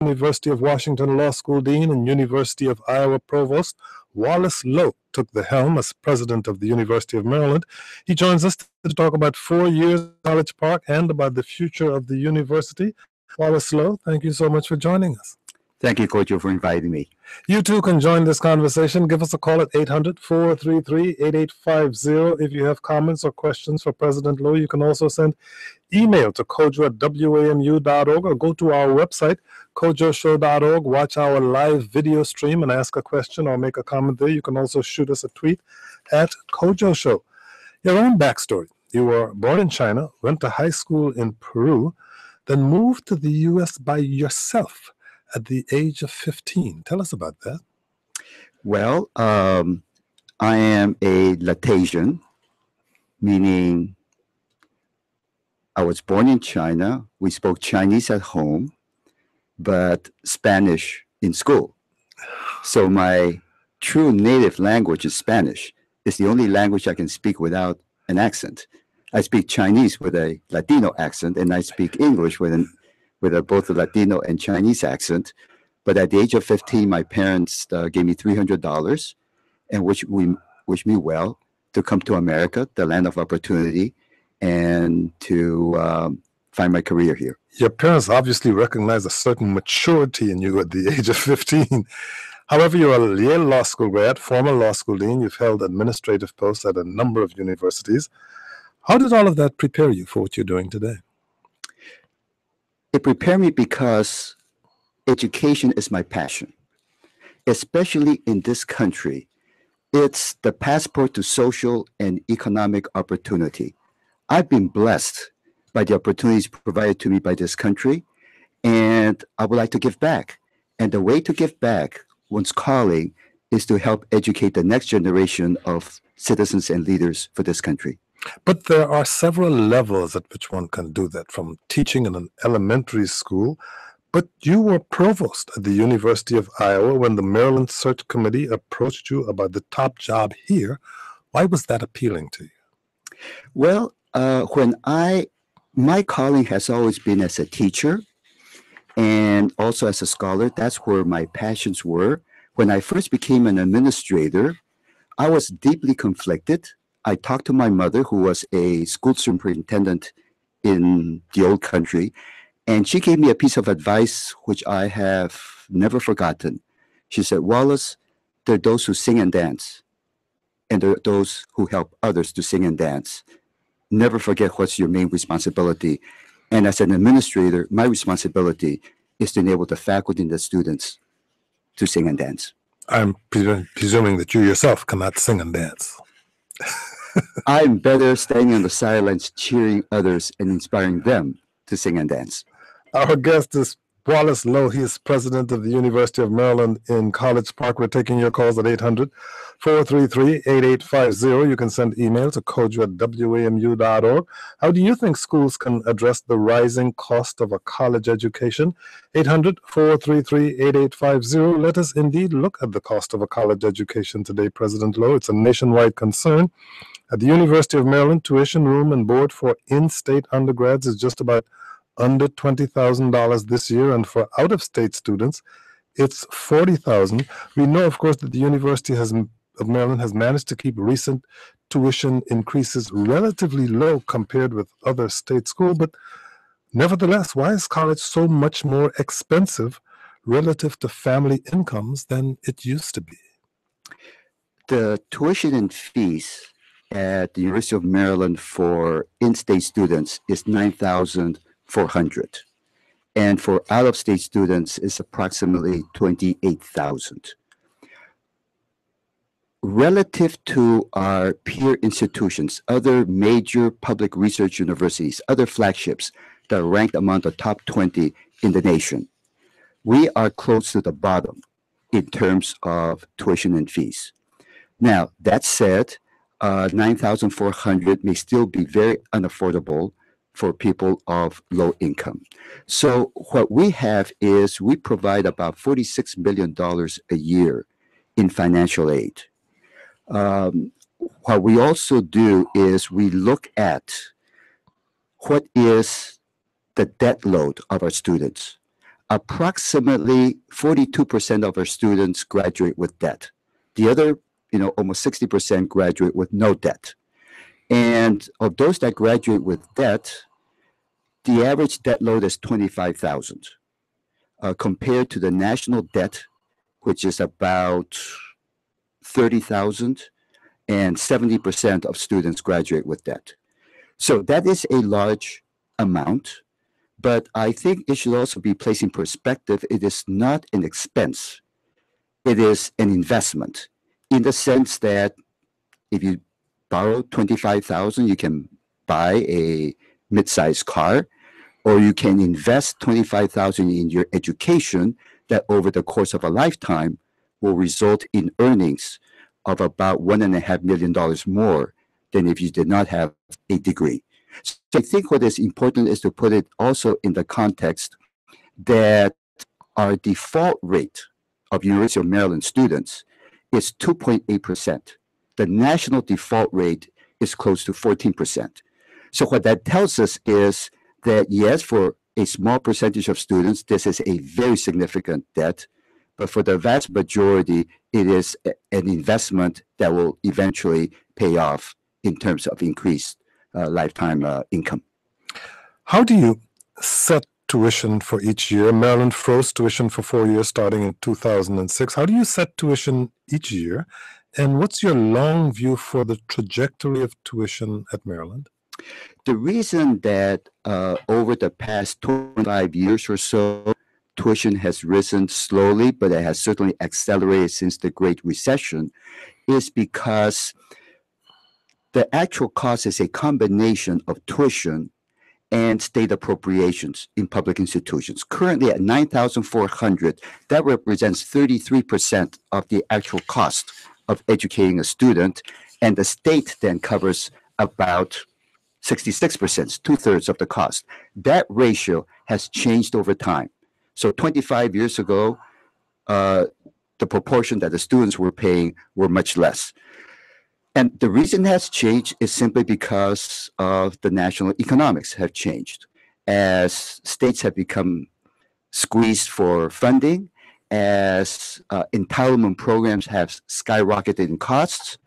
University of Washington Law School Dean and University of Iowa Provost Wallace Loh took the helm as president of the University of Maryland. He joins us to talk about 4 years at College Park and about the future of the university. Wallace Loh, thank you so much for joining us. Thank you, Coach, for inviting me. You too can join this conversation. Give us a call at 800-433-8850. If you have comments or questions for President Loh, you can also send email to kojo@wamu.org or go to our website, kojoshow.org. Watch our live video stream and ask a question or make a comment there. You can also shoot us a tweet at Kojo Show. Your own backstory. You were born in China, went to high school in Peru, then moved to the U.S. by yourself at the age of 15. Tell us about that. Well, I am a Latasian, meaning I was born in China. We spoke Chinese at home, but Spanish in school. So my true native language is Spanish. It's the only language I can speak without an accent. I speak Chinese with a Latino accent, and I speak English with both a Latino and Chinese accent. But at the age of 15, my parents gave me $300 and wished me well to come to America, the land of opportunity, and to find my career here. Your parents obviously recognize a certain maturity in you at the age of 15. However, you're a Yale Law School grad, former law school dean. You've held administrative posts at a number of universities. How did all of that prepare you for what you're doing today? It prepared me because education is my passion, especially in this country. It's the passport to social and economic opportunity. I've been blessed by the opportunities provided to me by this country, and I would like to give back. And the way to give back, one's calling, is to help educate the next generation of citizens and leaders for this country. But there are several levels at which one can do that, from teaching in an elementary school. But you were provost at the University of Iowa when the Maryland Search Committee approached you about the top job here. Why was that appealing to you? Well, my calling has always been as a teacher and also as a scholar. That's where my passions were. When I first became an administrator, I was deeply conflicted. I talked to my mother, who was a school superintendent in the old country, and she gave me a piece of advice which I have never forgotten. She said, Wallace, there are those who sing and dance, and there are those who help others to sing and dance. Never forget what's your main responsibility. And as an administrator, my responsibility is to enable the faculty and the students to sing and dance. I'm presuming that you yourself cannot sing and dance. I'm better standing on the sidelines, cheering others and inspiring them to sing and dance. Our guest is Wallace Loh. He is president of the University of Maryland in College Park. We're taking your calls at 800-433-8850. You can send email to kojo@wamu.org. How do you think schools can address the rising cost of a college education? 800-433-8850. Let us indeed look at the cost of a college education today, President Loh. It's a nationwide concern. At the University of Maryland, tuition, room, and board for in-state undergrads is just about under $20,000 this year, and for out-of-state students, it's $40,000. We know, of course, that the University of Maryland has managed to keep recent tuition increases relatively low compared with other state schools, but nevertheless, why is college so much more expensive relative to family incomes than it used to be? The tuition and fees at the University of Maryland for in-state students is $9,400, and for out-of-state students is approximately $28,000. Relative to our peer institutions, other major public research universities, other flagships that are ranked among the top 20 in the nation, we are close to the bottom in terms of tuition and fees. Now, that said, $9,400 may still be very unaffordable for people of low income. So what we have is we provide about $46 million a year in financial aid. What we also do is we look at what is the debt load of our students. approximately 42% of our students graduate with debt. The other, almost 60% graduate with no debt. And of those that graduate with debt, the average debt load is $25,000, compared to the national debt, which is about $30,000, and 70% of students graduate with debt. So that is a large amount, but I think it should also be placed in perspective. It is not an expense. It is an investment, in the sense that if you borrow $25,000, you can buy a mid-sized car, or you can invest $25,000 in your education that over the course of a lifetime will result in earnings of about $1.5 million more than if you did not have a degree. So I think what is important is to put it also in the context that our default rate of University of Maryland students is 2.8%. The national default rate is close to 14%. So what that tells us is that, yes, for a small percentage of students, this is a very significant debt, but for the vast majority, it is an investment that will eventually pay off in terms of increased lifetime income. How do you set tuition for each year? Maryland froze tuition for 4 years starting in 2006. How do you set tuition each year? And what's your long view for the trajectory of tuition at Maryland? The reason that over the past 25 years or so, tuition has risen slowly, but it has certainly accelerated since the Great Recession, is because the actual cost is a combination of tuition and state appropriations in public institutions. Currently at $9,400, that represents 33% of the actual cost of educating a student, and the state then covers about 66%, 2/3 of the cost. That ratio has changed over time. So 25 years ago, the proportion that the students were paying were much less. And the reason it has changed is simply because of the national economics have changed. As states have become squeezed for funding, as entitlement programs have skyrocketed in costs,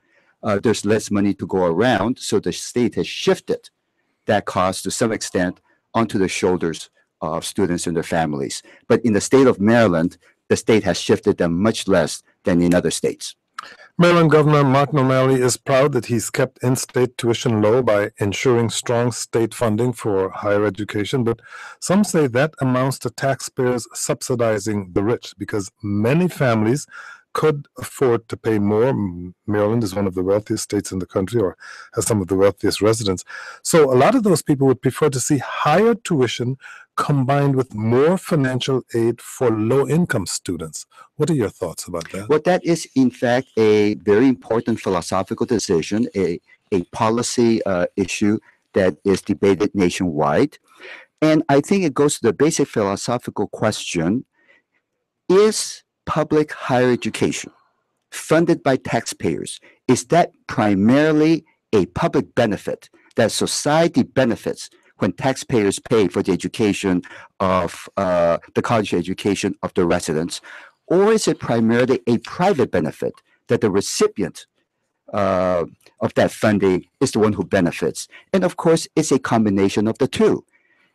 there's less money to go around. So the state has shifted that cost to some extent onto the shoulders of students and their families. But in the state of Maryland, the state has shifted them much less than in other states. Maryland Governor Martin O'Malley is proud that he's kept in-state tuition low by ensuring strong state funding for higher education, but some say that amounts to taxpayers subsidizing the rich because many families could afford to pay more. Maryland is one of the wealthiest states in the country, or has some of the wealthiest residents. So a lot of those people would prefer to see higher tuition combined with more financial aid for low-income students. What are your thoughts about that? Well, that is, in fact, a very important philosophical decision, a policy issue that is debated nationwide. And I think it goes to the basic philosophical question, is public higher education funded by taxpayers, is that primarily a public benefit that society benefits when taxpayers pay for the education of the college education of the residents, or is it primarily a private benefit that the recipient of that funding is the one who benefits? And of course, it's a combination of the two.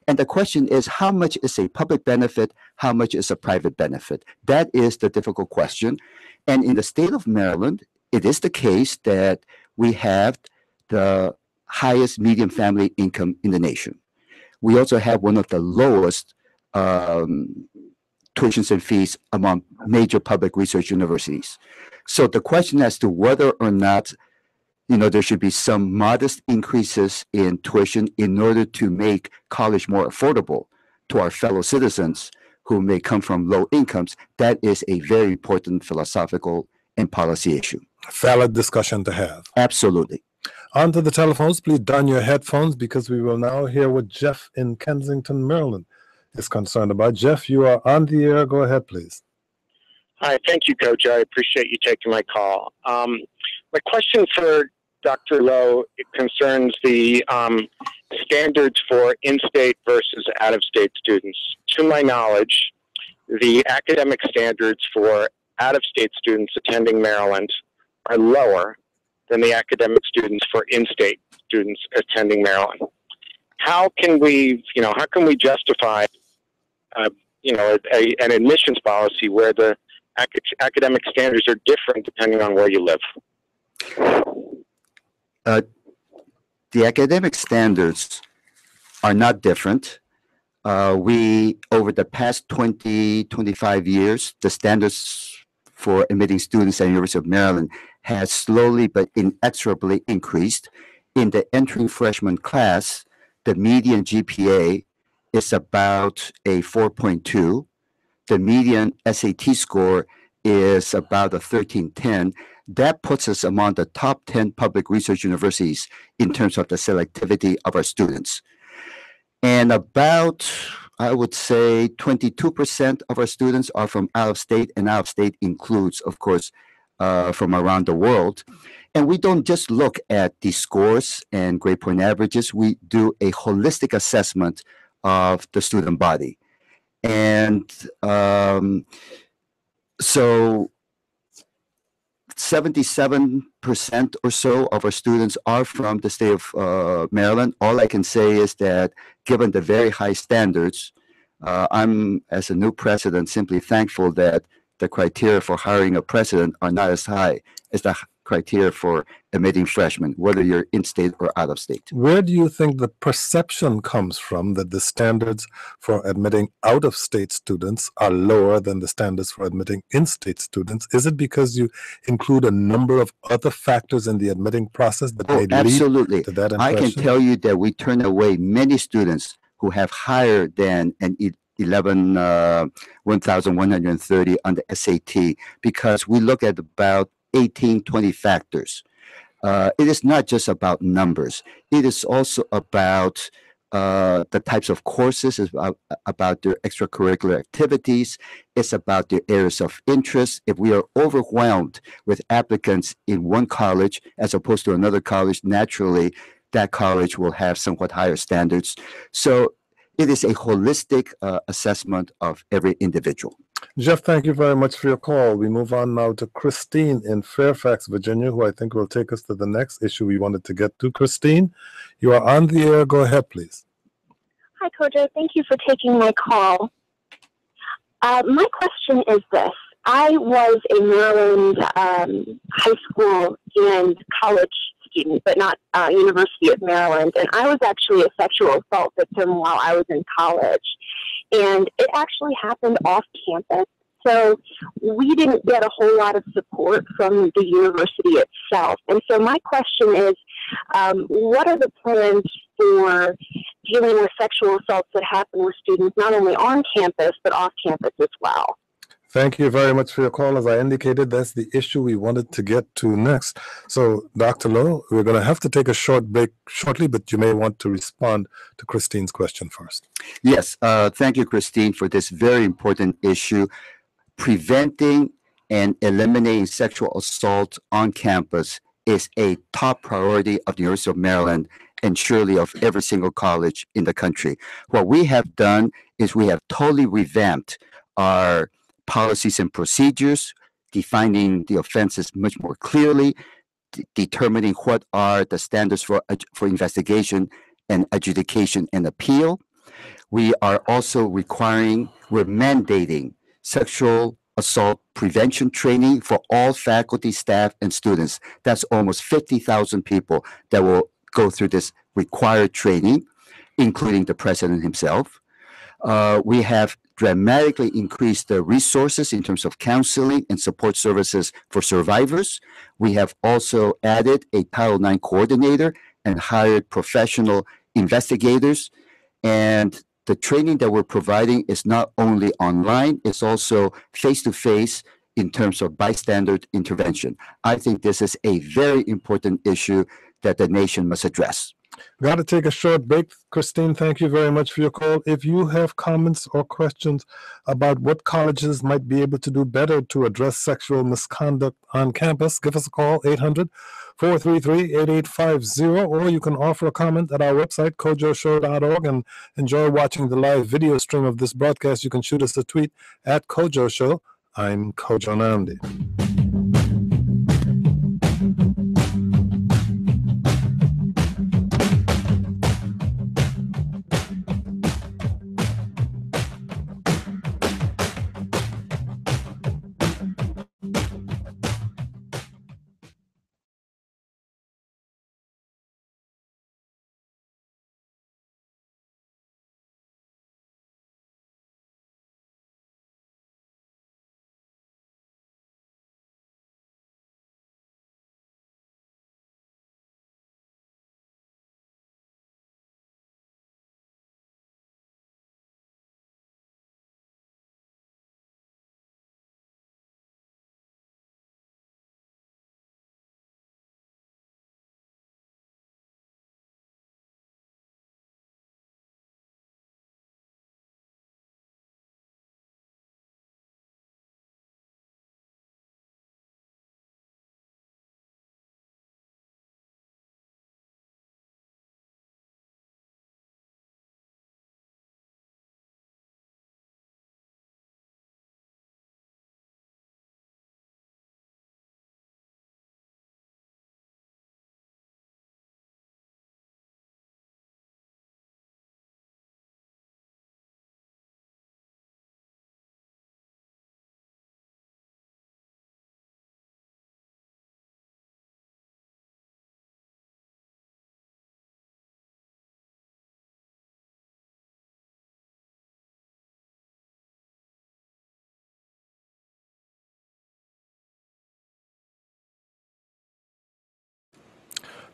And the question is, how much is a public benefit? How much is a private benefit? That is the difficult question. And in the state of Maryland, it is the case that we have the highest median family income in the nation. We also have one of the lowest tuitions and fees among major public research universities. So the question as to whether or not there should be some modest increases in tuition in order to make college more affordable to our fellow citizens who may come from low incomes, that is a very important philosophical and policy issue. Valid discussion to have. Absolutely. On to the telephones. Please don your headphones because we will now hear what Jeff in Kensington, Maryland is concerned about. Jeff, you are on the air. Go ahead, please. Hi, thank you, Coach. I appreciate you taking my call. My question for Dr. Lowe concerns the standards for in-state versus out-of-state students. To my knowledge, the academic standards for out-of-state students attending Maryland are lower than the academic students for in-state students attending Maryland. How can we justify, an admissions policy where the academic standards are different depending on where you live? The academic standards are not different. We, over the past 20, 25 years, the standards for admitting students at the University of Maryland has slowly but inexorably increased. In the entering freshman class, the median GPA is about a 4.2. The median SAT score is about a 1310. That puts us among the top 10 public research universities in terms of the selectivity of our students. And about, I would say, 22% of our students are from out of state, and out of state includes, of course, from around the world. And we don't just look at the scores and grade point averages, we do a holistic assessment of the student body. And so 77% or so of our students are from the state of Maryland. All I can say is that given the very high standards, I'm, as a new president, simply thankful that the criteria for hiring a president are not as high as the criteria for admitting freshmen, whether you're in-state or out-of-state. Where do you think the perception comes from that the standards for admitting out-of-state students are lower than the standards for admitting in-state students? Is it because you include a number of other factors in the admitting process that may absolutely. lead to that I impression? can tell you that we turn away many students who have higher than an 1,130 on the SAT because we look at about 18, 20 factors. It is not just about numbers. It is also about the types of courses, it's about their extracurricular activities. It's about their areas of interest. If we are overwhelmed with applicants in one college as opposed to another college, naturally, that college will have somewhat higher standards. So it is a holistic assessment of every individual. Jeff, thank you very much for your call. We move on now to Christine in Fairfax, Virginia, who I think will take us to the next issue we wanted to get to. Christine, you are on the air. Go ahead, please. Hi, Kojo. Thank you for taking my call. My question is this. I was a Maryland high school and college student, but not University of Maryland, and I was actually a sexual assault victim while I was in college. And it actually happened off campus, so we didn't get a whole lot of support from the university itself. And so my question is, what are the plans for dealing with sexual assaults that happen with students not only on campus, but off campus as well? Thank you very much for your call. As I indicated, that's the issue we wanted to get to next. So, Dr. Lowe, we're going to have to take a short break shortly, but you may want to respond to Christine's question first. Yes, thank you, Christine, for this very important issue. Preventing and eliminating sexual assault on campus is a top priority of the University of Maryland and surely of every single college in the country. What we have done is we have totally revamped our policies and procedures, defining the offenses much more clearly, determining what are the standards for investigation and adjudication and appeal. We are also we're mandating sexual assault prevention training for all faculty, staff, and students. That's almost 50,000 people that will go through this required training, including the president himself. We have dramatically increased the resources in terms of counseling and support services for survivors. We have also added a Title IX coordinator and hired professional investigators. And the training that we're providing is not only online, it's also face-to-face in terms of bystander intervention. I think this is a very important issue that the nation must address. Got to take a short break. Christine, thank you very much for your call. If you have comments or questions about what colleges might be able to do better to address sexual misconduct on campus, give us a call, 800-433-8850, or you can offer a comment at our website, kojoshow.org, and enjoy watching the live video stream of this broadcast. You can shoot us a tweet at Kojo Show. I'm Kojo Nnamdi.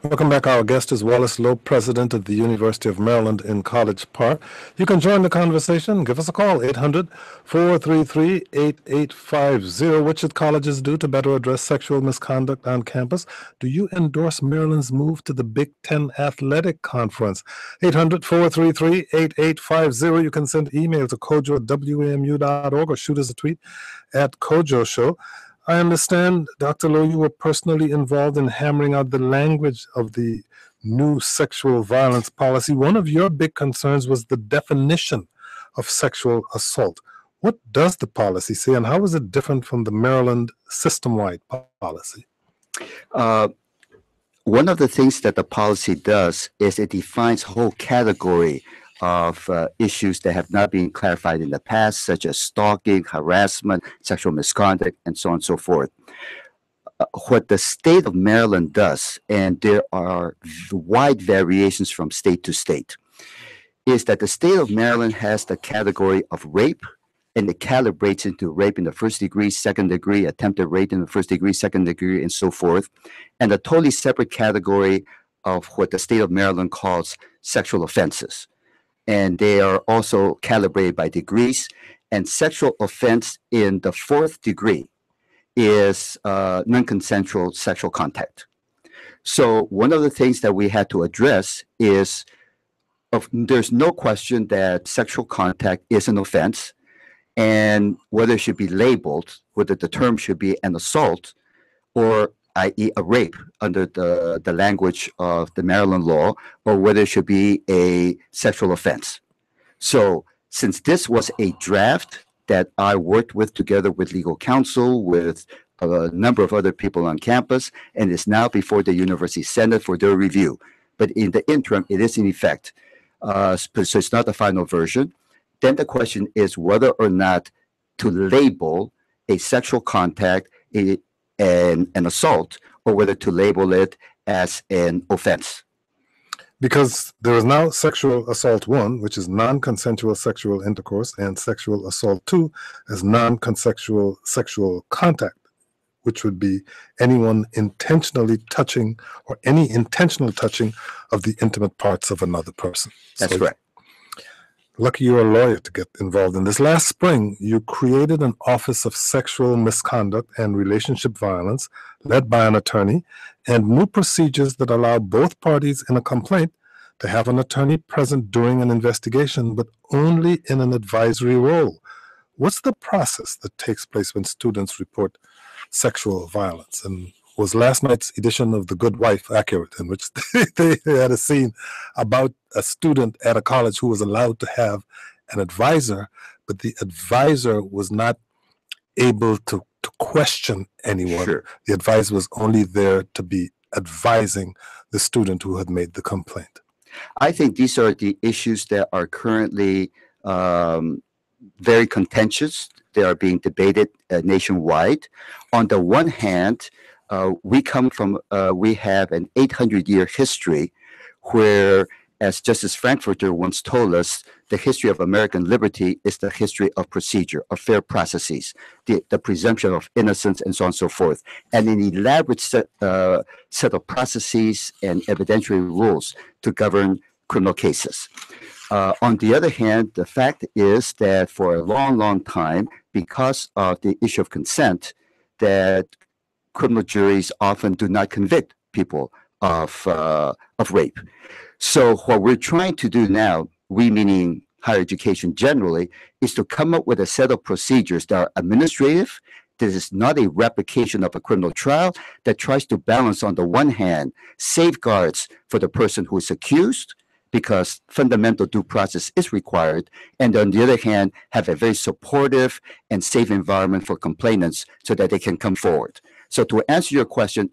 Welcome back. Our guest is Wallace Lowe, president of the University of Maryland in College Park. You can join the conversation. Give us a call, 800-433-8850. What should colleges do to better address sexual misconduct on campus? Do you endorse Maryland's move to the Big Ten Athletic Conference? 800-433-8850. You can send email to kojo@wamu.org or shoot us a tweet at Kojo Show. I understand, Dr. Lowe, you were personally involved in hammering out the language of the new sexual violence policy. One of your big concerns was the definition of sexual assault. What does the policy say, and how is it different from the Maryland system-wide policy? One of the things that the policy does is it defines a whole category of issues that have not been clarified in the past, such as stalking, harassment, sexual misconduct, and so on and so forth. What the state of Maryland does, and there are wide variations from state to state, is that the state of Maryland has the category of rape, and it calibrates into rape in the first degree, second degree, attempted rape in the first degree, second degree, and so forth, and a totally separate category of what the state of Maryland calls sexual offenses. And they are also calibrated by degrees. And sexual offense in the fourth degree is non-consensual sexual contact. So one of the things that we had to address is there's no question that sexual contact is an offense, and whether it should be labeled, whether the term should be an assault or i.e. a rape under the language of the Maryland law, or whether it should be a sexual offense. So since this was a draft that I worked with together with legal counsel, with a number of other people on campus, and is now before the University Senate for their review. But in the interim, it is in effect. So it's not the final version. Then the question is whether or not to label a sexual contact an assault, or whether to label it as an offense. Because there is now sexual assault 1, which is non-consensual sexual intercourse, and sexual assault 2 as non-consensual sexual contact, which would be anyone intentionally touching or any intentional touching of the intimate parts of another person. That's correct. Lucky you're a lawyer to get involved in this. Last spring, you created an Office of Sexual Misconduct and Relationship Violence, led by an attorney, and new procedures that allow both parties in a complaint to have an attorney present during an investigation, but only in an advisory role. What's the process that takes place when students report sexual violence? And was last night's edition of The Good Wife accurate, in which they had a scene about a student at a college who was allowed to have an advisor, but the advisor was not able to question anyone. Sure. The advisor was only there to be advising the student who had made the complaint. I think these are the issues that are currently very contentious. They are being debated nationwide. On the one hand, we have an 800-year history where, as Justice Frankfurter once told us, the history of American liberty is the history of procedure, of fair processes, the presumption of innocence, and so on and so forth, and an elaborate set of processes and evidentiary rules to govern criminal cases. On the other hand, the fact is that for a long, long time, because of the issue of consent, that criminal juries often do not convict people of rape. So what we're trying to do now, we meaning higher education generally, is to come up with a set of procedures that are administrative. This is not a replication of a criminal trial, that tries to balance, on the one hand, safeguards for the person who is accused, because fundamental due process is required, and on the other hand, have a very supportive and safe environment for complainants so that they can come forward. So to answer your question,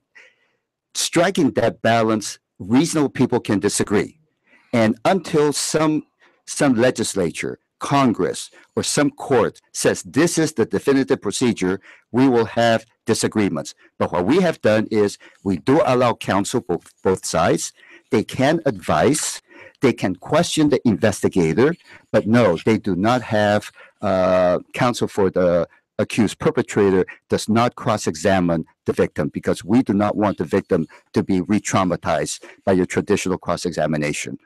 striking that balance, reasonable people can disagree. And until some legislature, Congress, or some court says this is the definitive procedure, we will have disagreements. But what we have done is we do allow counsel both sides. They can advise, they can question the investigator, but no, they do not have counsel for the accused perpetrator does not cross-examine the victim, because we do not want the victim to be re-traumatized by your traditional cross-examination.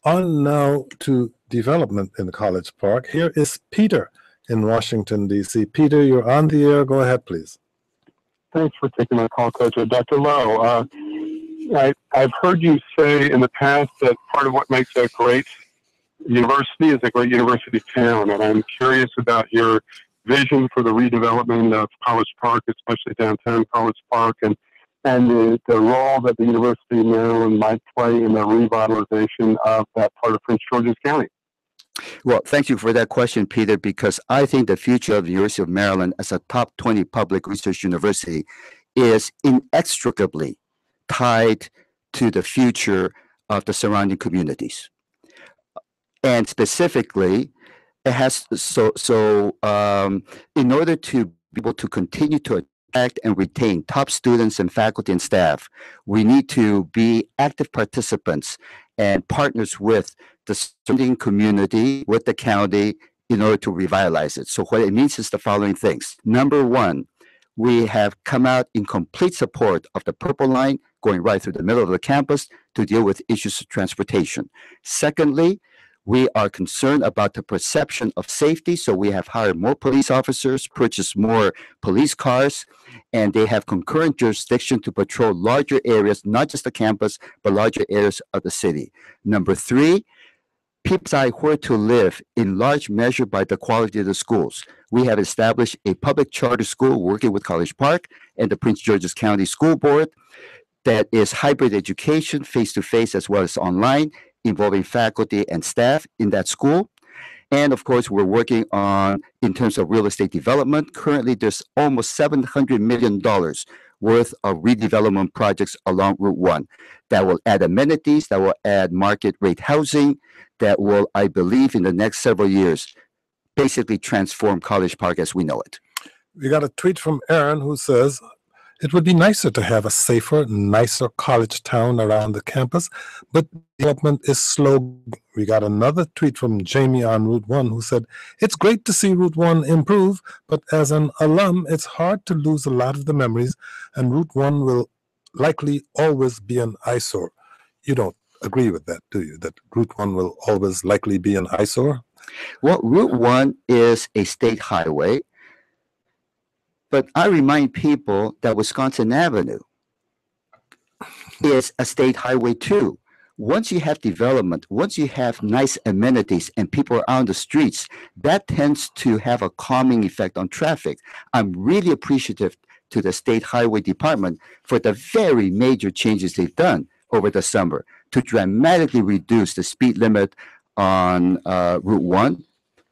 On now to development in College Park. Here is Peter in Washington, D.C. Peter, you're on the air. Go ahead, please. Thanks for taking my call, Coach. Dr. Lowe, I've heard you say in the past that part of what makes a great university is a great university town, and I'm curious about your vision for the redevelopment of College Park, especially downtown College Park, and the role that the University of Maryland might play in the revitalization of that part of Prince George's County. Well, thank you for that question, Peter, because I think the future of the University of Maryland as a top 20 public research university is inextricably tied to the future of the surrounding communities. And specifically, it has in order to be able to continue to attract and retain top students and faculty and staff, we need to be active participants and partners with the surrounding community, with the county, in order to revitalize it. So what it means is the following things. Number one, we have come out in complete support of the Purple Line going right through the middle of the campus to deal with issues of transportation. Secondly, we are concerned about the perception of safety, so we have hired more police officers, purchased more police cars, and they have concurrent jurisdiction to patrol larger areas, not just the campus, but larger areas of the city. Number three, people decide where to live in large measure by the quality of the schools. We have established a public charter school working with College Park and the Prince George's County School Board that is hybrid education, face-to-face as well as online, involving faculty and staff in that school. And of course, we're working on, in terms of real estate development, currently there's almost $700 million worth of redevelopment projects along Route 1 that will add amenities, that will add market rate housing, that will, I believe, in the next several years, basically transform College Park as we know it. We got a tweet from Aaron who says, it would be nicer to have a safer, nicer college town around the campus, but development is slow. We got another tweet from Jamie on Route 1 who said, it's great to see Route 1 improve, but as an alum, it's hard to lose a lot of the memories, and Route 1 will likely always be an eyesore. You don't agree with that, do you? That Route 1 will always likely be an eyesore? Well, Route 1 is a state highway. But I remind people that Wisconsin Avenue is a state highway too. once you have development, once you have nice amenities and people are on the streets, that tends to have a calming effect on traffic. I'm really appreciative to the State Highway Department for the very major changes they've done over the summer to dramatically reduce the speed limit on Route 1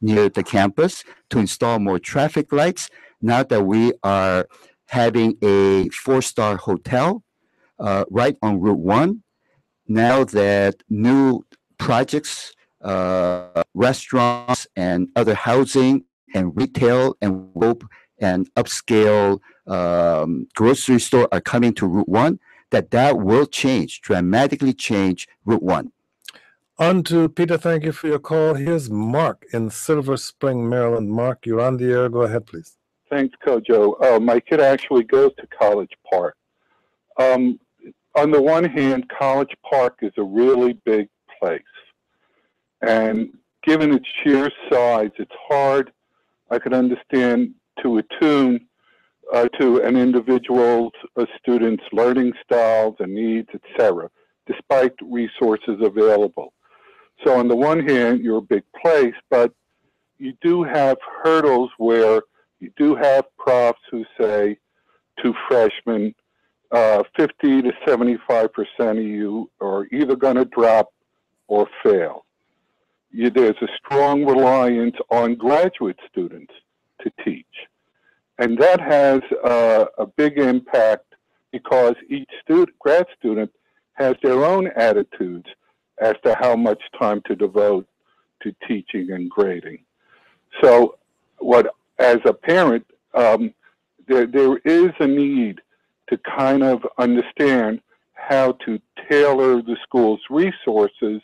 near the campus, to install more traffic lights. Now that we are having a 4-star hotel right on Route 1, now that new projects, restaurants and other housing and retail and upscale grocery store are coming to Route 1, that will dramatically change Route 1. On to Peter, thank you for your call. Here's Mark in Silver Spring, Maryland. Mark, you're on the air. Go ahead, please. Thanks, Kojo. My kid actually goes to College Park. On the one hand, College Park is a really big place. And given its sheer size, it's hard, I could understand, to attune to an individual's student's learning styles and needs, etc., despite resources available. So on the one hand, you're a big place, but you do have hurdles where you do have profs who say to freshmen, 50 to 75% of you are either going to drop or fail. There's a strong reliance on graduate students to teach. And that has a big impact because each grad student has their own attitudes as to how much time to devote to teaching and grading. So as a parent, there is a need to kind of understand how to tailor the school's resources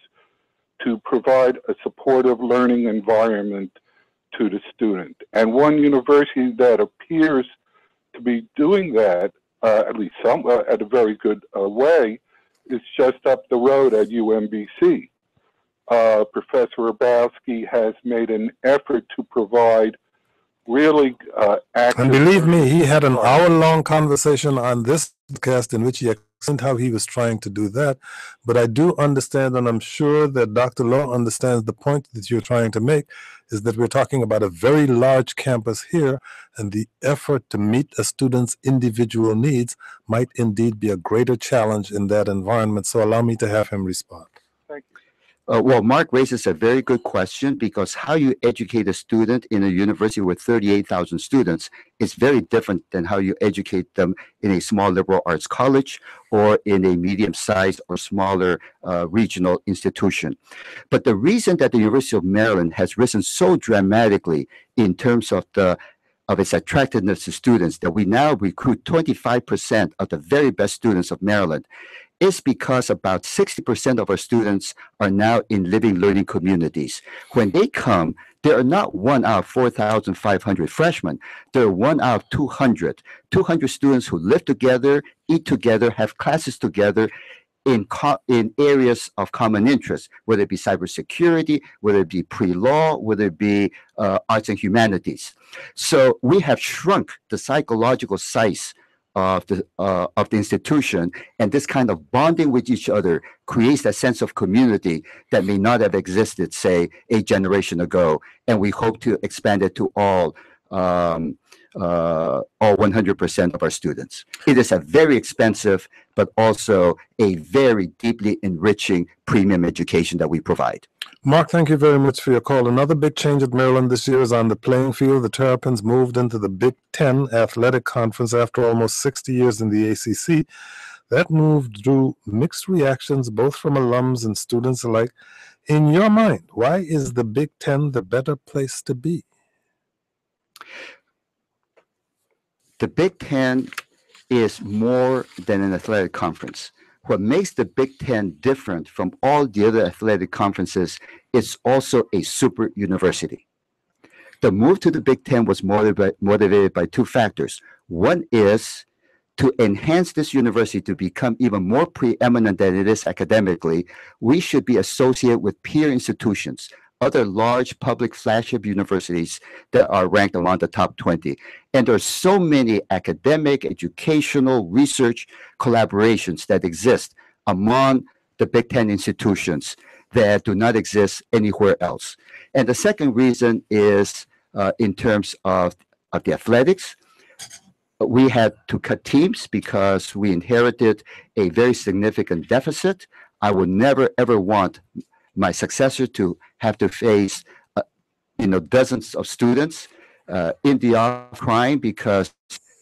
to provide a supportive learning environment to the student. And one university that appears to be doing that, at least at a very good way, is just up the road at UMBC. Professor Hrabowski has made an effort to provide really active... And believe me, he had an hour-long conversation on this podcast in which he explained how he was trying to do that. But I do understand, and I'm sure that Dr. Lowe understands the point that you're trying to make, is that we're talking about a very large campus here, and the effort to meet a student's individual needs might indeed be a greater challenge in that environment. So allow me to have him respond. Thank you. Well, Mark raises a very good question, because how you educate a student in a university with 38,000 students is very different than how you educate them in a small liberal arts college or in a medium-sized or smaller regional institution. But the reason that the University of Maryland has risen so dramatically in terms of its attractiveness to students, that we now recruit 25% of the very best students of Maryland, is because about 60% of our students are now in living learning communities. When they come, there are not 1 out of 4,500 freshmen. There are 1 out of 200 students who live together, eat together, have classes together in areas of common interest, whether it be cybersecurity, whether it be pre-law, whether it be arts and humanities. So we have shrunk the psychological size of the institution, and this kind of bonding with each other creates that sense of community that may not have existed, say, a generation ago. And we hope to expand it to all 100% of our students. It is a very expensive, but also a very deeply enriching premium education that we provide. Mark, thank you very much for your call. Another big change at Maryland this year is on the playing field. The Terrapins moved into the Big Ten Athletic Conference after almost 60 years in the ACC. That move drew mixed reactions, both from alums and students alike. In your mind, why is the Big Ten the better place to be? The Big Ten is more than an athletic conference. What makes the Big Ten different from all the other athletic conferences is also a super university. The move to the Big Ten was motivated by two factors. One is to enhance this university to become even more preeminent than it is academically. We should be associated with peer institutions, other large public flagship universities that are ranked among the top 20. And there are so many academic, educational, research collaborations that exist among the Big Ten institutions that do not exist anywhere else. And the second reason is in terms of the athletics. We had to cut teams because we inherited a very significant deficit. I would never, ever want my successor to have to face dozens of students in the office crying because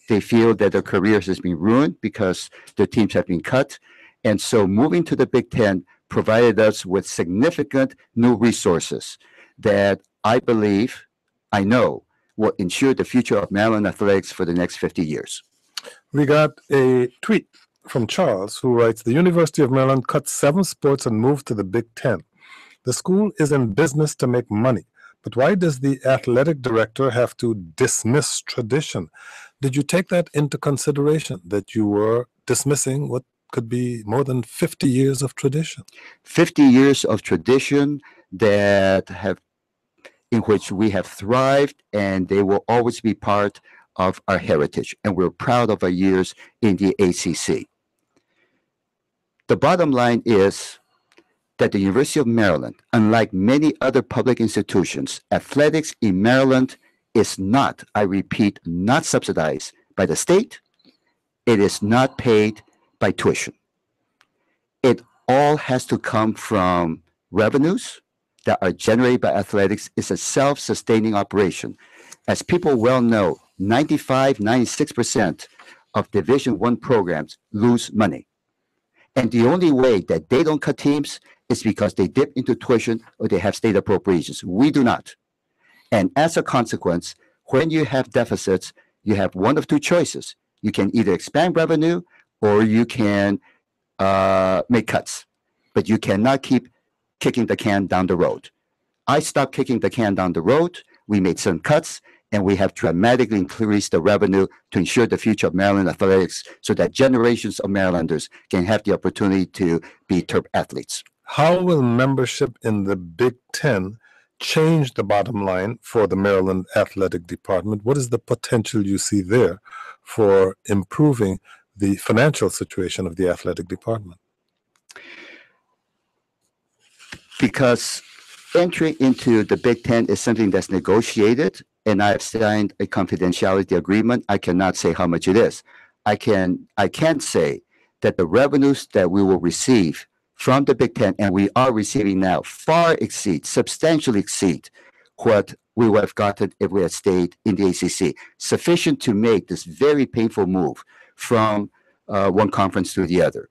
they feel that their careers has been ruined because their teams have been cut. And so moving to the Big Ten provided us with significant new resources that I believe, I know, will ensure the future of Maryland athletics for the next 50 years. We got a tweet from Charles who writes, the University of Maryland cut 7 sports and moved to the Big Ten. The school is in business to make money, but why does the athletic director have to dismiss tradition? Did you take that into consideration, that you were dismissing what could be more than 50 years of tradition? 50 years of tradition in which we have thrived, and they will always be part of our heritage. And we're proud of our years in the ACC. The bottom line is that the University of Maryland, unlike many other public institutions, athletics in Maryland is not, I repeat, not subsidized by the state. It is not paid by tuition. It all has to come from revenues that are generated by athletics. It's a self-sustaining operation. As people well know, 96% of Division I programs lose money. And the only way that they don't cut teams is because they dip into tuition or they have state appropriations. We do not. And as a consequence, when you have deficits, you have one of two choices. You can either expand revenue or you can make cuts. But you cannot keep kicking the can down the road. I stopped kicking the can down the road. We made some cuts, and we have dramatically increased the revenue to ensure the future of Maryland athletics so that generations of Marylanders can have the opportunity to be top athletes. How will membership in the Big Ten change the bottom line for the Maryland Athletic Department? What is the potential you see there for improving the financial situation of the athletic department? Because entry into the Big Ten is something that's negotiated, and I've signed a confidentiality agreement. I cannot say how much it is. I can say that the revenues that we will receive from the Big Ten, and we are receiving now, substantially exceed what we would have gotten if we had stayed in the ACC, sufficient to make this very painful move from one conference to the other.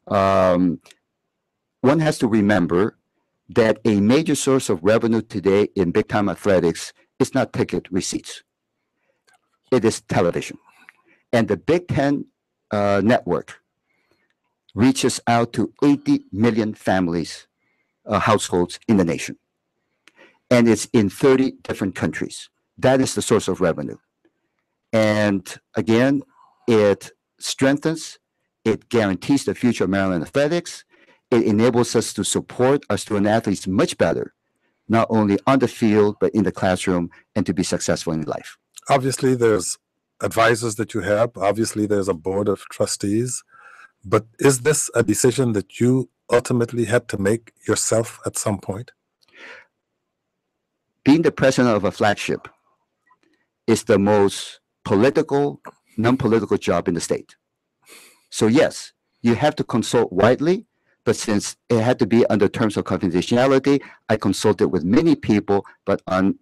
One has to remember that a major source of revenue today in big-time athletics is not ticket receipts. It is television. And the Big Ten network reaches out to 80 million families, households in the nation. And it's in 30 different countries. That is the source of revenue. And again, it strengthens, it guarantees the future of Maryland athletics. It enables us to support our student athletes much better, not only on the field, but in the classroom, and to be successful in life. Obviously, there's advisors that you have. Obviously, there's a board of trustees. But is this a decision that you ultimately had to make yourself at some point? Being the president of a flagship is the most political, non-political job in the state. So yes, you have to consult widely, but since it had to be under terms of confidentiality, I consulted with many people, but I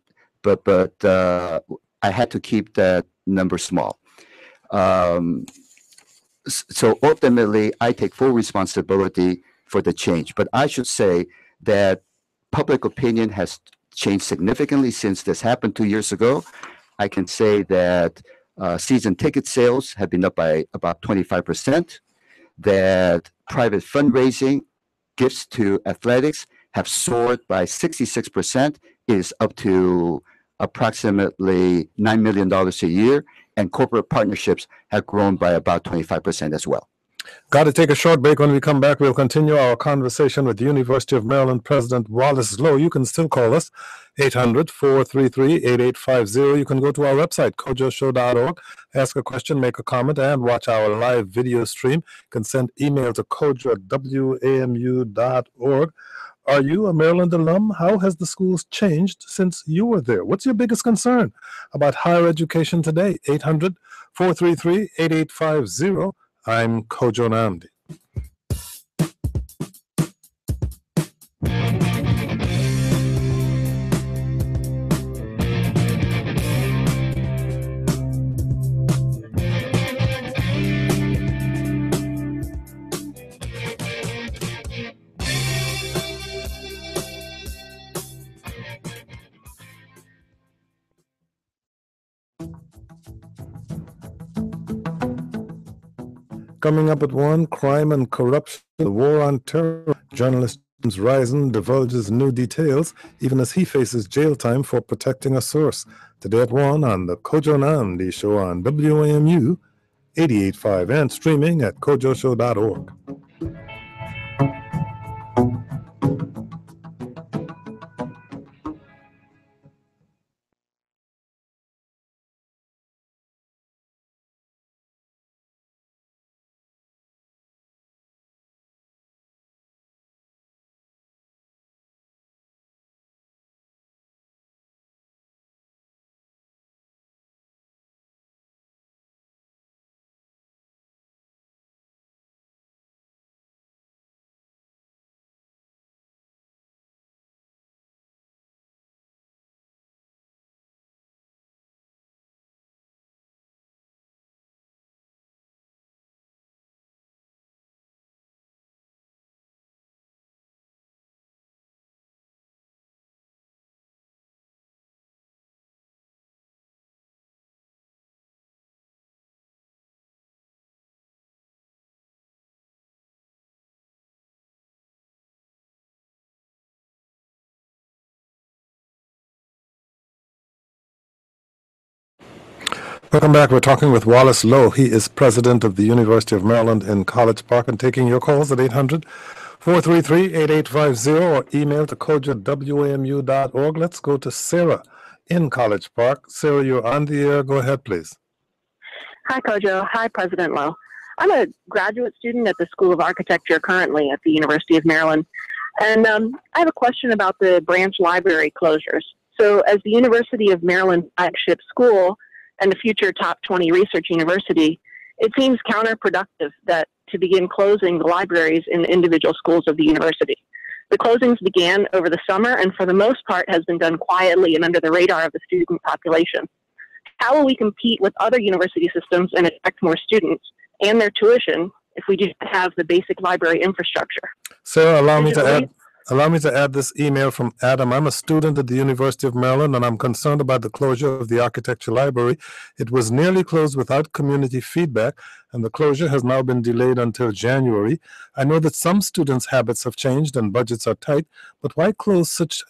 had to keep that number small. So ultimately, I take full responsibility for the change. But I should say that public opinion has changed significantly since this happened 2 years ago. I can say that season ticket sales have been up by about 25%, that private fundraising, gifts to athletics have soared by 66%. It is up to approximately $9 million a year, and corporate partnerships have grown by about 25% as well. Got to take a short break. When we come back, we'll continue our conversation with the University of Maryland President Wallace Loh. You can still call us, 800-433-8850. You can go to our website, kojoshow.org, ask a question, make a comment, and watch our live video stream. You can send email to kojo@wamu.org. Are you a Maryland alum? How has the schools changed since you were there? What's your biggest concern about higher education today? 800-433-8850. I'm Kojo Nnamdi. Coming up at 1, crime and corruption, the war on terror. Journalist James Risen divulges new details, even as he faces jail time for protecting a source. Today at 1 on the Kojo Nnamdi Show on WAMU 88.5 and streaming at kojoshow.org. Welcome back. We're talking with Wallace Loh. He is president of the University of Maryland in College Park, and taking your calls at 800-433-8850 or email to kojo@wamu.org. Let's go to Sarah in College Park. Sarah, you're on the air. Go ahead, please. Hi, Kojo. Hi, President Loh. I'm a graduate student at the School of Architecture currently at the University of Maryland. And I have a question about the branch library closures. So as the University of Maryland flagship school and a future top 20 research university, it seems counterproductive that to begin closing the libraries in the individual schools of the university. The closings began over the summer and for the most part has been done quietly and under the radar of the student population. How will we compete with other university systems and attract more students and their tuition if we do not have the basic library infrastructure? Sarah, allow me to add this email from Adam. I'm a student at the University of Maryland, and I'm concerned about the closure of the Architecture Library. It was nearly closed without community feedback, and the closure has now been delayed until January. I know that some students' habits have changed and budgets are tight, but why close such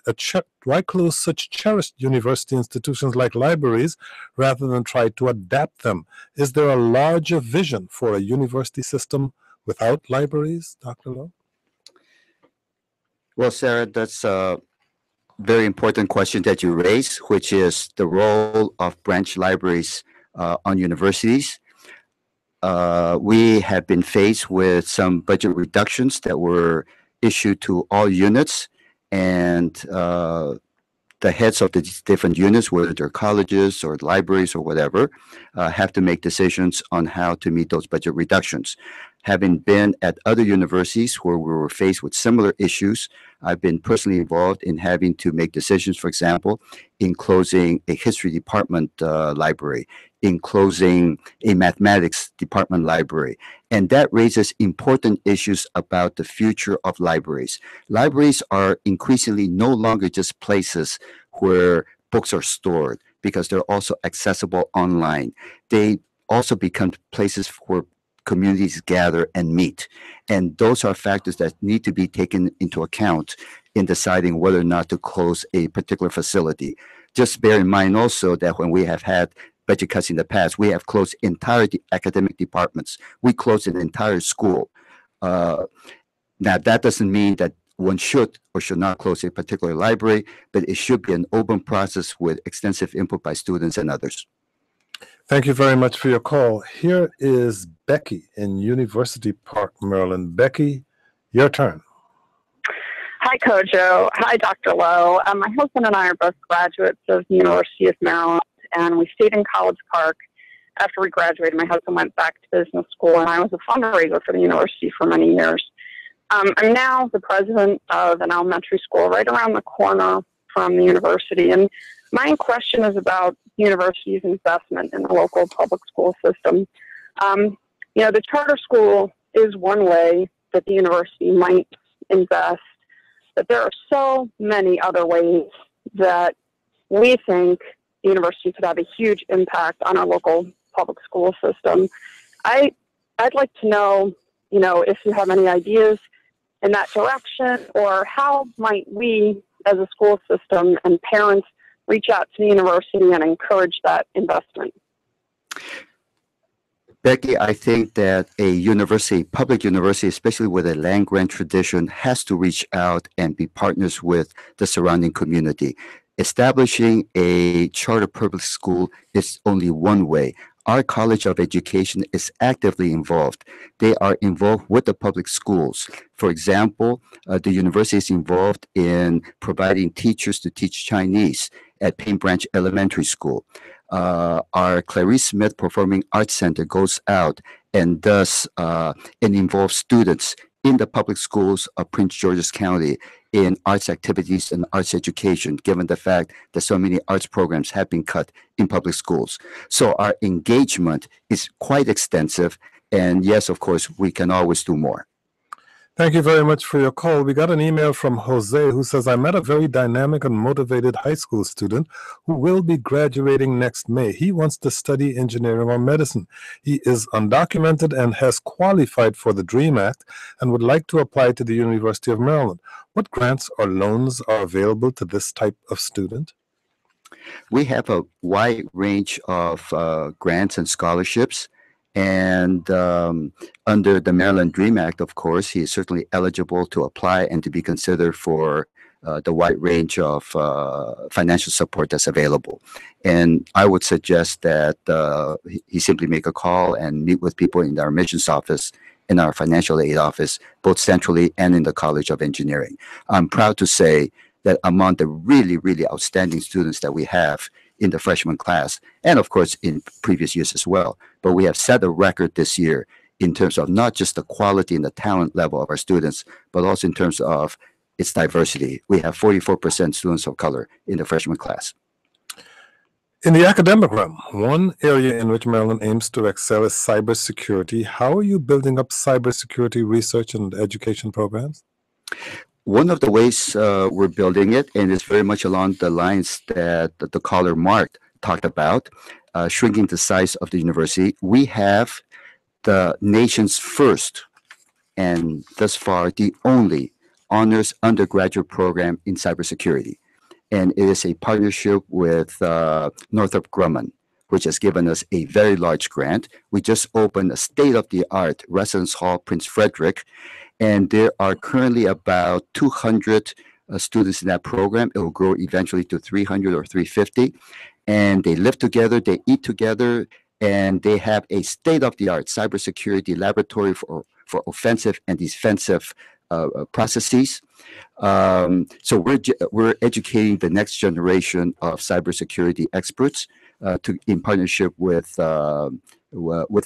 cherished university institutions like libraries rather than try to adapt them? Is there a larger vision for a university system without libraries, Dr. Loh? Well, Sarah, that's a very important question that you raised, which is the role of branch libraries on universities. We have been faced with some budget reductions that were issued to all units, and the heads of the different units, whether they're colleges or libraries or whatever, have to make decisions on how to meet those budget reductions. Having been at other universities where we were faced with similar issues, I've been personally involved in having to make decisions, for example, in closing a history department library, in closing a mathematics department library. And that raises important issues about the future of libraries. Libraries are increasingly no longer just places where books are stored, because they're also accessible online. They also become places where communities gather and meet. And those are factors that need to be taken into account in deciding whether or not to close a particular facility. Just bear in mind also that when we have had budget cuts in the past. We have closed entire academic departments. We closed an entire school. Now, that doesn't mean that one should or should not close a particular library, but it should be an open process with extensive input by students and others. Thank you very much for your call. Here is Becky in University Park, Maryland. Becky, your turn. Hi, Kojo. Hi, Dr. Lowe. My husband and I are both graduates of the University of Maryland, and we stayed in College Park. After we graduated, my husband went back to business school, and I was a fundraiser for the university for many years. I'm now the president of an elementary school right around the corner from the university, and my question is about the university's investment in the local public school system. The charter school is one way that the university might invest, but there are so many other ways that we think the university could have a huge impact on our local public school system. I'd like to know, if you have any ideas in that direction, or how might we as a school system and parents reach out to the university and encourage that investment? Becky, I think that a university, public university, especially with a land grant tradition, has to reach out and be partners with the surrounding community. Establishing a charter public school is only one way. Our College of Education is actively involved. They are involved with the public schools. For example, the university is involved in providing teachers to teach Chinese at Paint Branch Elementary School. Our Clarice Smith Performing Arts Center goes out and does and involves students in the public schools of Prince George's County in arts activities and arts education, given the fact that so many arts programs have been cut in public schools. So our engagement is quite extensive. And yes, of course, we can always do more. Thank you very much for your call. We got an email from Jose who says, I met a very dynamic and motivated high school student who will be graduating next May. He wants to study engineering or medicine. He is undocumented and has qualified for the DREAM Act and would like to apply to the University of Maryland. What grants or loans are available to this type of student? We have a wide range of grants and scholarships. And under the Maryland DREAM Act, of course, he is certainly eligible to apply and to be considered for the wide range of financial support that's available. And I would suggest that he simply make a call and meet with people in our admissions office, in our financial aid office, both centrally and in the College of Engineering. I'm proud to say that among the really, really outstanding students that we have in the freshman class, and of course in previous years as well, but we have set a record this year in terms of not just the quality and the talent level of our students, but also in terms of its diversity. We have 44% students of color in the freshman class. In the academic realm, one area in which Maryland aims to excel is cybersecurity. How are you building up cybersecurity research and education programs? One of the ways we're building it, and it's very much along the lines that the caller Mark talked about, shrinking the size of the university. We have the nation's first, and thus far the only, honors undergraduate program in cybersecurity. And it is a partnership with Northrop Grumman, which has given us a very large grant. We just opened a state-of-the-art residence hall, Prince Frederick, and there are currently about 200 students in that program. It will grow eventually to 300 or 350. And they live together, they eat together, and they have a state-of-the-art cybersecurity laboratory for offensive and defensive processes. So we're educating the next generation of cybersecurity experts in partnership with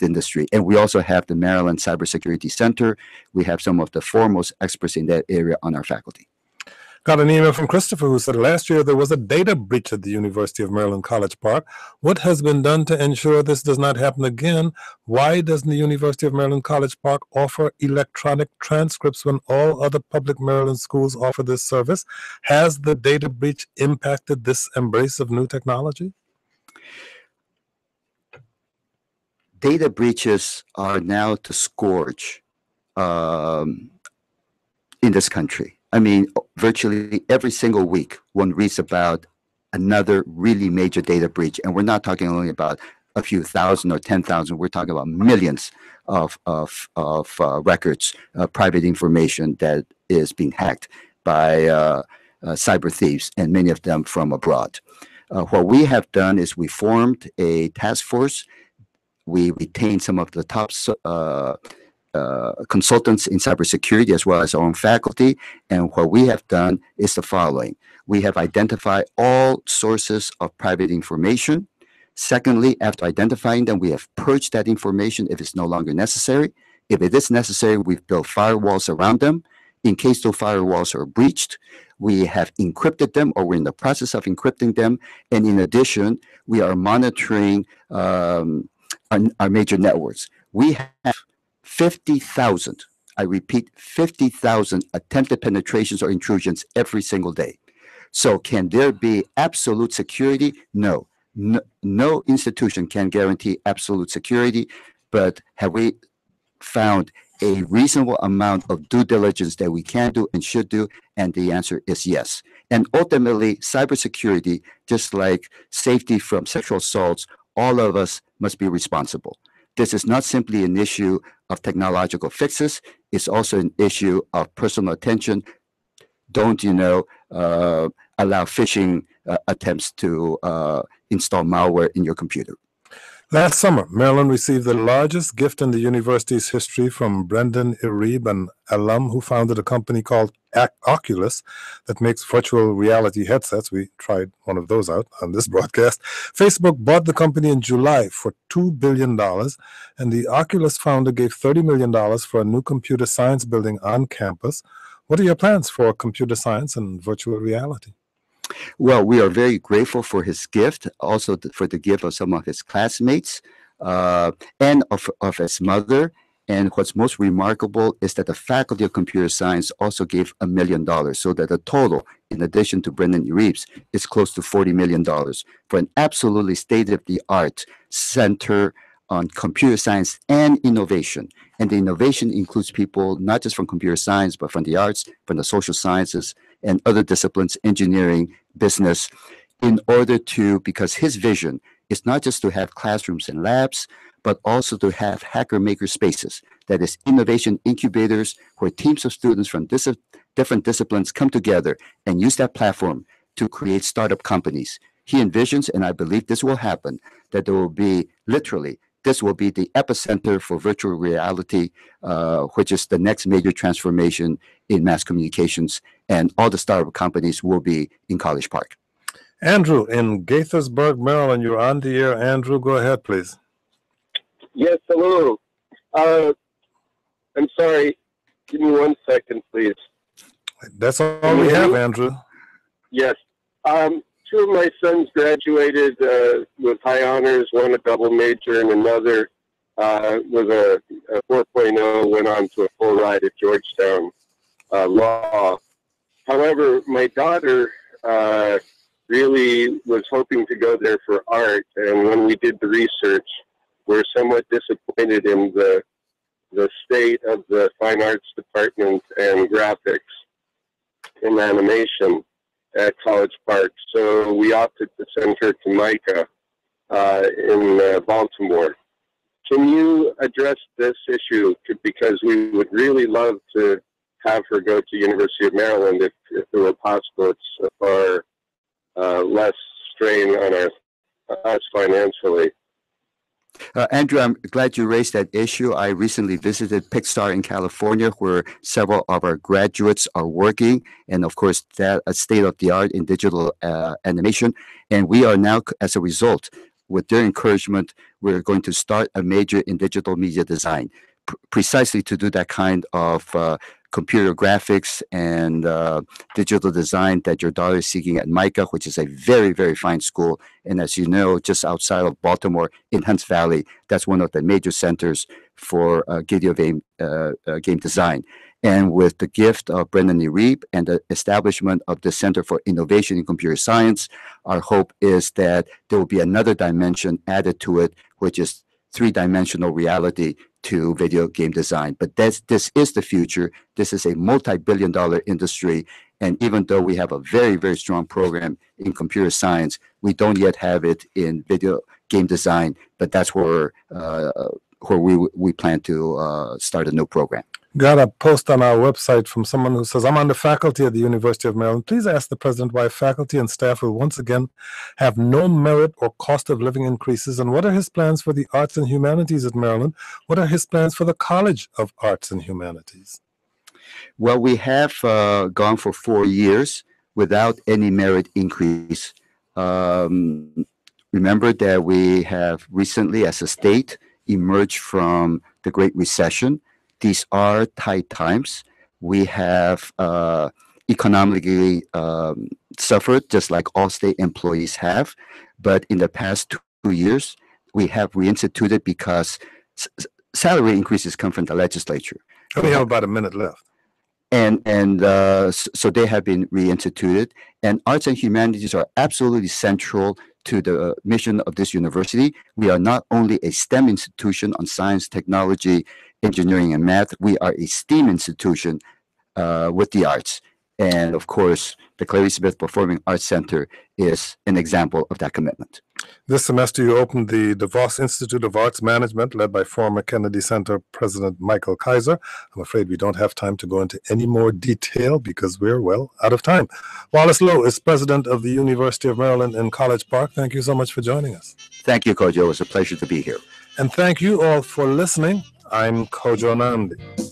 industry. And we also have the Maryland Cybersecurity Center. We have some of the foremost experts in that area on our faculty. Got an email from Christopher who said last year there was a data breach at the University of Maryland College Park. What has been done to ensure this does not happen again? Why doesn't the University of Maryland College Park offer electronic transcripts when all other public Maryland schools offer this service? Has the data breach impacted this embrace of new technology? Data breaches are now the scourge in this country. I mean, virtually every single week, one reads about another really major data breach. And we're not talking only about a few thousand or 10,000. We're talking about millions of records, private information that is being hacked by cyber thieves, and many of them from abroad. What we have done is we formed a task force. We retained some of the top consultants in cybersecurity as well as our own faculty. And what we have done is the following. We have identified all sources of private information. Secondly, after identifying them, we have purged that information if it's no longer necessary. If it is necessary, we've built firewalls around them. In case those firewalls are breached, we have encrypted them, or we're in the process of encrypting them. And in addition, we are monitoring our major networks. We have 50,000, I repeat, 50,000 attempted penetrations or intrusions every single day. So can there be absolute security? No. No institution can guarantee absolute security, but have we found a reasonable amount of due diligence that we can do and should do? And the answer is yes. And ultimately, cybersecurity, just like safety from sexual assaults, all of us must be responsible. This is not simply an issue of technological fixes. It's also an issue of personal attention. Don't, allow phishing attempts to install malware in your computer. Last summer, Maryland received the largest gift in the university's history from Brendan Iribe, an alum who founded a company called Oculus that makes virtual reality headsets. We tried one of those out on this broadcast. Facebook bought the company in July for $2 billion, and the Oculus founder gave $30 million for a new computer science building on campus. What are your plans for computer science and virtual reality? Well, we are very grateful for his gift, also for the gift of some of his classmates and of his mother. And what's most remarkable is that the Faculty of Computer Science also gave $1 million, so that the total, in addition to Brendan Iribe's, is close to $40 million for an absolutely state-of-the-art center on computer science and innovation. And the innovation includes people not just from computer science, but from the arts, from the social sciences, and other disciplines, engineering, business, in order to, because his vision is not just to have classrooms and labs, but also to have hacker maker spaces, that is innovation incubators where teams of students from different disciplines come together and use that platform to create startup companies. He envisions, and I believe this will happen, that there will be literally, this will be the epicenter for virtual reality, which is the next major transformation in mass communications, and all the startup companies will be in College Park. Andrew, in Gaithersburg, Maryland, you're on the air. Andrew, go ahead, please. Yes, hello. I'm sorry. Give me 1 second, please. That's all we have, Andrew. Yes. Two of my sons graduated with high honors, one a double major, and another with a 4.0, went on to a full ride at Georgetown Law. However, my daughter really was hoping to go there for art, and when we did the research, we're somewhat disappointed in the state of the fine arts department and graphics and animation at College Park. So we opted to send her to MICA in Baltimore. Can you address this issue? Because we would really love to have her go to University of Maryland if it were possible. It's far less strain on us financially. Andrew, I'm glad you raised that issue. I recently visited Pixar in California, where several of our graduates are working, and of course, that a state-of-the-art in digital animation. And we are now, as a result, with their encouragement, we're going to start a major in digital media design, precisely to do that kind of computer graphics and digital design that your daughter is seeking at MICA, which is a very, very fine school. And as you know, just outside of Baltimore in Hunts Valley, that's one of the major centers for video game design. And with the gift of Brendan Iribe and the establishment of the Center for Innovation in Computer Science, our hope is that there will be another dimension added to it, which is three-dimensional reality to video game design. But this is the future. This is a multi-billion-dollar industry, And even though we have a very, very strong program in computer science, we don't yet have it in video game design, but that's where we plan to start a new program. Got a post on our website from someone who says, I'm on the faculty at the University of Maryland. Please ask the president why faculty and staff will once again have no merit or cost of living increases, and what are his plans for the arts and humanities at Maryland? What are his plans for the College of Arts and Humanities? Well, we have gone for 4 years without any merit increase. Remember that we have recently, as a state, emerged from the Great Recession. These are tight times. We have economically suffered, just like all state employees have. But in the past 2 years, we have reinstituted because salary increases come from the legislature. We have about a minute left. So they have been reinstituted. And arts and humanities are absolutely central to the mission of this university. We are not only a STEM institution on science, technology, engineering, and math. We are a STEAM institution with the arts. And of course, the Clarice Smith Performing Arts Center is an example of that commitment. This semester, you opened the DeVos Institute of Arts Management, led by former Kennedy Center President Michael Kaiser. I'm afraid we don't have time to go into any more detail because we're, well, out of time. Wallace Loh is president of the University of Maryland in College Park. Thank you so much for joining us. Thank you, Kojo. It was a pleasure to be here. And thank you all for listening. I'm Kojo Nnamdi.